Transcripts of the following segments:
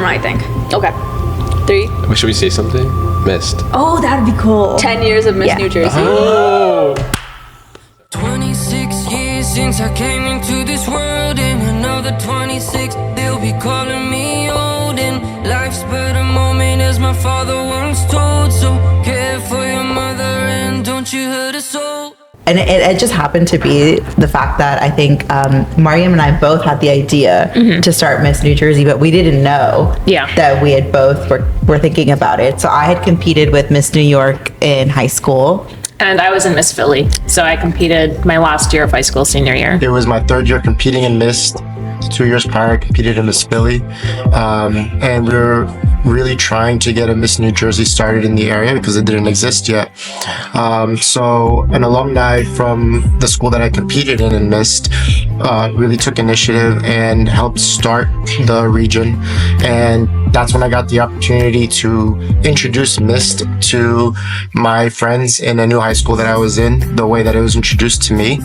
I think. Okay. 3. Should we say something? Missed. Oh, that'd be cool. 10 years of Miss New Jersey. Oh. 26 years since I came into this world, and another 26 they'll be calling me old, and life's but a moment, as my father once told. So care for your mother and don't you hurt a soul. And it just happened to be the fact that I think Mariam and I both had the idea to start Miss New Jersey, but we didn't know that we had both were thinking about it. So I had competed with Miss New York in high school. And I was in Miss Philly. So I competed my last year of high school, senior year. It was my 3rd year competing in Miss. 2 years prior, I competed in Miss Philly. And we were really trying to get a Miss New Jersey started in the area because it didn't exist yet. So an alumni from the school that I competed in Mist really took initiative and helped start the region. And that's when I got the opportunity to introduce Mist to my friends in a new high school that I was in, the way that it was introduced to me.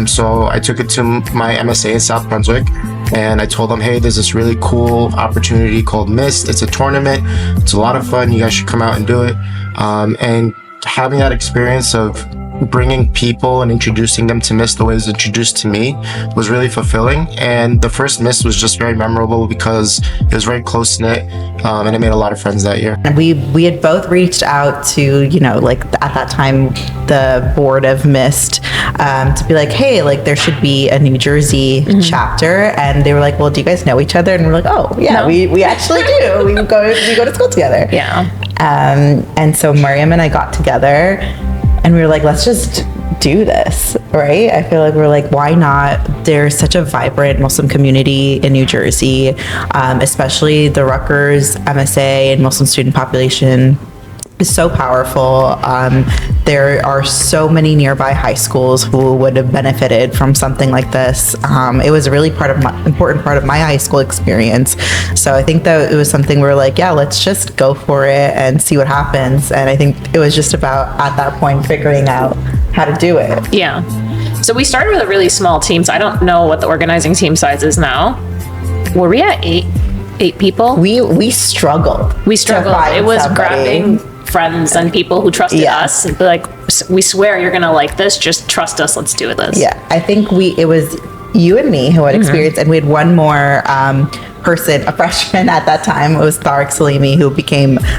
So I took it to my MSA in South Brunswick, and I told them, hey, there's this really cool opportunity called Mist. It's a tournament. It's a lot of fun. You guys should come out and do it. And having that experience of bringing people and introducing them to Mist the way it was introduced to me was really fulfilling. And the first Mist was just very memorable because it was very close-knit, and I made a lot of friends that year. And we had both reached out to, like at that time, the board of Mist, to be like, hey, like there should be a New Jersey chapter. And they were like, well, do you guys know each other? And we're like, oh yeah, no. we actually do. we go to school together. Yeah. And so Mariam and I got together, and we were like, let's just do this, right? I feel like we're like, why not? There's such a vibrant Muslim community in New Jersey, especially the Rutgers MSA and Muslim student population is so powerful. There are so many nearby high schools who would have benefited from something like this. It was a really important part of my high school experience. So I think that it was something we were like, yeah, let's just go for it and see what happens. And I think it was just about, at that point, figuring out how to do it. Yeah. So we started with a really small team. So I don't know what the organizing team size is now. Were we at eight people? We struggled. It was grabbing friends and people who trusted us and be like, we swear you're gonna like this, just trust us, let's do this. Yeah, I think it was you and me who had experience, and we had one more person, a freshman at that time. It was Tariq Salimi, who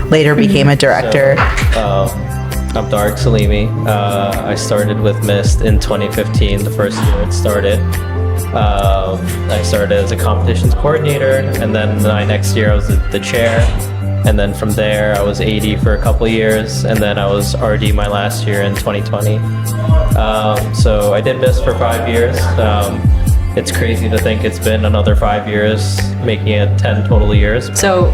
later became a director. I'm Tariq Salimi. I started with Mist in 2015, the first year it started. I started as a competitions coordinator, and then my next year I was the chair. And then from there, I was AD for a couple years, and then I was RD my last year in 2020. So I did Mist for 5 years. It's crazy to think it's been another 5 years, making it 10 total years. So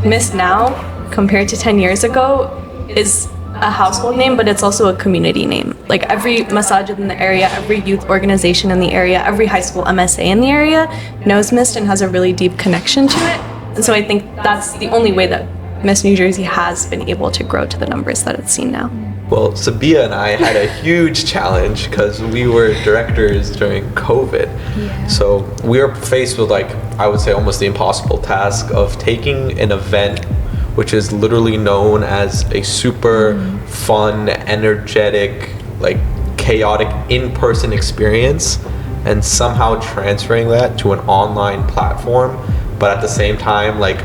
Mist now, compared to 10 years ago, is a household name, but it's also a community name. Like every masajid in the area, every youth organization in the area, every high school MSA in the area knows Mist and has a really deep connection to it. And so I think that's the only way that Miss New Jersey has been able to grow to the numbers that it's seen now. Well, Sabia and I had a huge challenge because we were directors during COVID. Yeah. So we were faced with, like, I would say almost the impossible task of taking an event which is literally known as a super fun, energetic, like chaotic in-person experience, and somehow transferring that to an online platform, but at the same time, like,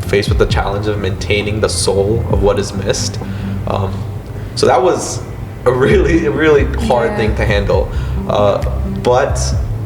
faced with the challenge of maintaining the soul of what is Mist. So that was a really hard thing to handle. But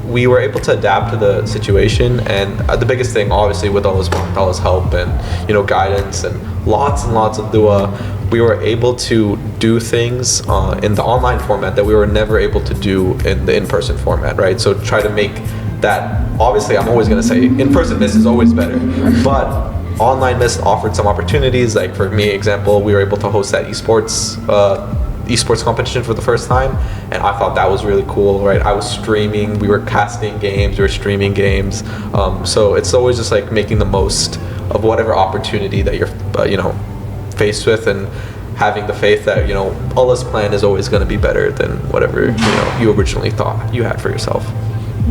we were able to adapt to the situation, and the biggest thing, obviously, with all this help and guidance and lots of dua, we were able to do things in the online format that we were never able to do in the in-person format, right? So try to make that, obviously, I'm always going to say in-person Mist is always better, but online Mist offered some opportunities. Like for me, example, we were able to host that esports competition for the first time, and I thought that was really cool, right? I was streaming, we were casting games, we were streaming games. So it's always just like making the most of whatever opportunity that you're faced with, and having the faith that Allah's plan is always going to be better than whatever you originally thought you had for yourself.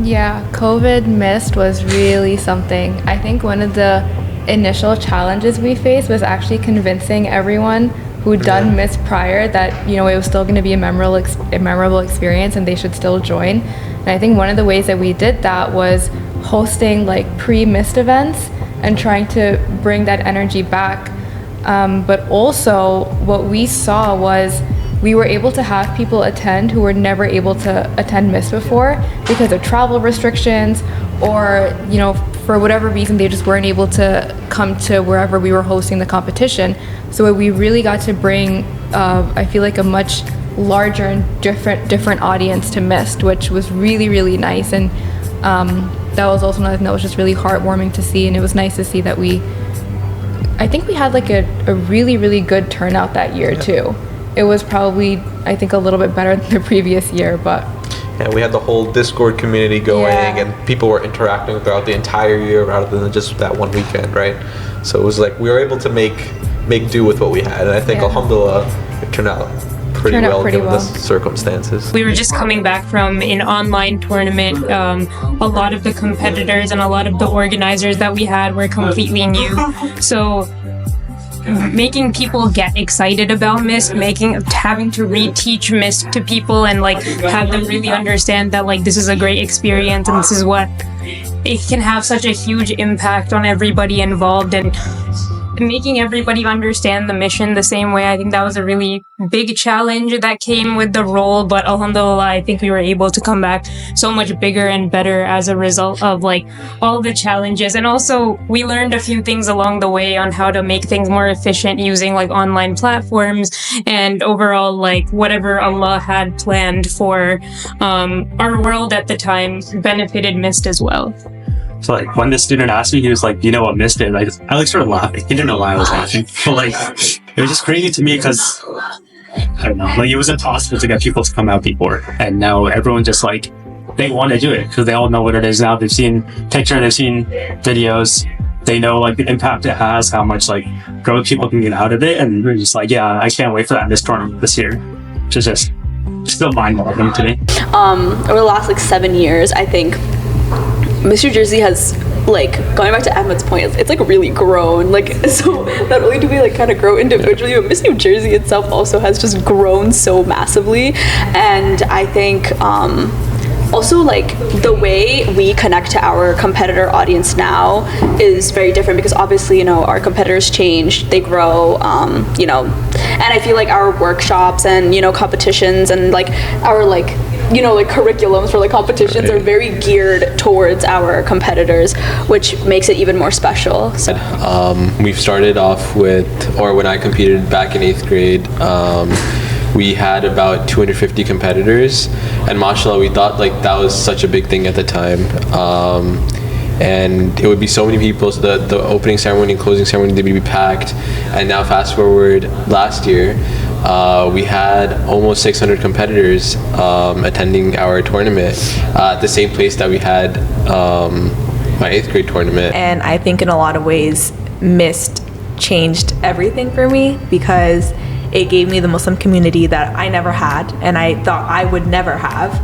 Yeah, COVID Mist was really something. I think one of the initial challenges we faced was actually convincing everyone who'd done Miss prior that, you know, it was still going to be a memorable experience and they should still join. And I think one of the ways that we did that was hosting like pre-Mist events and trying to bring that energy back. But also what we saw was we were able to have people attend who were never able to attend Mist before because of travel restrictions, or, you know, for whatever reason they just weren't able to come to wherever we were hosting the competition. So we really got to bring, I feel like, a much larger and different audience to Mist, which was really, really nice. And that was also another thing that was just really heartwarming to see. And it was nice to see that I think we had like a really, really good turnout that year too. It was probably, I think, a little bit better than the previous year, but yeah, we had the whole Discord community going, and people were interacting throughout the entire year rather than just that one weekend, right? So it was like we were able to make do with what we had, and I think alhamdulillah it turned out pretty well given the circumstances. We were just coming back from an online tournament. A lot of the competitors and a lot of the organizers that we had were completely new, so making people get excited about Mist, having to reteach Mist to people and like have them really understand that like this is a great experience and this is what it can have such a huge impact on everybody involved, and making everybody understand the mission the same way. I think that was a really big challenge that came with the role, but alhamdulillah, I think we were able to come back so much bigger and better as a result of like all the challenges. And also we learned a few things along the way on how to make things more efficient using like online platforms, and overall like whatever Allah had planned for our world at the time benefited Mist as well. So like when the student asked me, he was like, "Do you know what Mist is?" I like sort of laughed. He didn't know why I was laughing, but like it was just crazy to me because I don't know, like it was impossible to get people to come out before, and now everyone just like they want to do it because they all know what it is now. They've seen pictures, they've seen videos, they know like the impact it has, how much like growth people can get out of it, and we're just like, yeah, I can't wait for that in this tournament this year. Which is just still mind-boggling to me. Over the last like 7 years, I think Miss New Jersey has, like, going back to Ahmed's point, it's like really grown. Like, so not only do we like kind of grow individually, but Miss New Jersey itself also has just grown so massively. And I think also like the way we connect to our competitor audience now is very different because obviously, you know, our competitors change, they grow, you know, and I feel like our workshops and, you know, competitions and like our like, you know, like curriculums for like competitions are very geared towards our competitors, which makes it even more special. So We've started off with, or when I competed back in 8th grade, we had about 250 competitors, and mashallah, we thought like that was such a big thing at the time. And it would be so many people, so the opening ceremony and closing ceremony, they would be packed. And now fast forward last year, we had almost 600 competitors attending our tournament at the same place that we had my 8th grade tournament. And I think in a lot of ways, Mist changed everything for me because it gave me the Muslim community that I never had and I thought I would never have.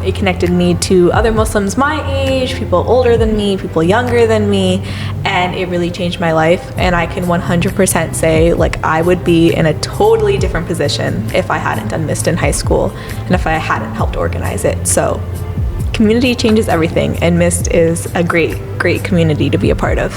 It connected me to other Muslims my age, people older than me, people younger than me, and it really changed my life. And I can 100% say like I would be in a totally different position if I hadn't done Mist in high school and if I hadn't helped organize it. So community changes everything, and Mist is a great community to be a part of.